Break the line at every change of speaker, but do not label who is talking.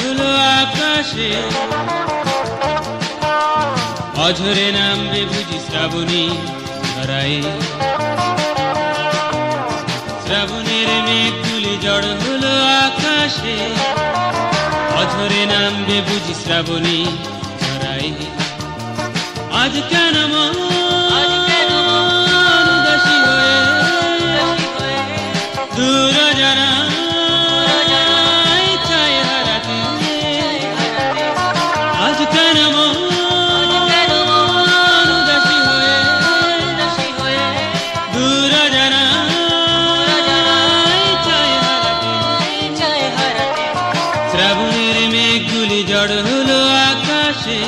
হলো আকাশে, অঝরে নামবে বুঝি শ্রাবণী ধরায়। শ্রাবণের মেঘগুলি জড় হলো আকাশে, অঝরে নামবে বুঝি শ্রাবণী ধরায়। আজ কেন মন উদাসী হয়ে দূর জানায় চায় হারাতে। আজ কেন মন উদাসী হয়ে দূর জানায় চায় হারাতে। শ্রাবণের মেঘগুলি জড় হলো আকাশে।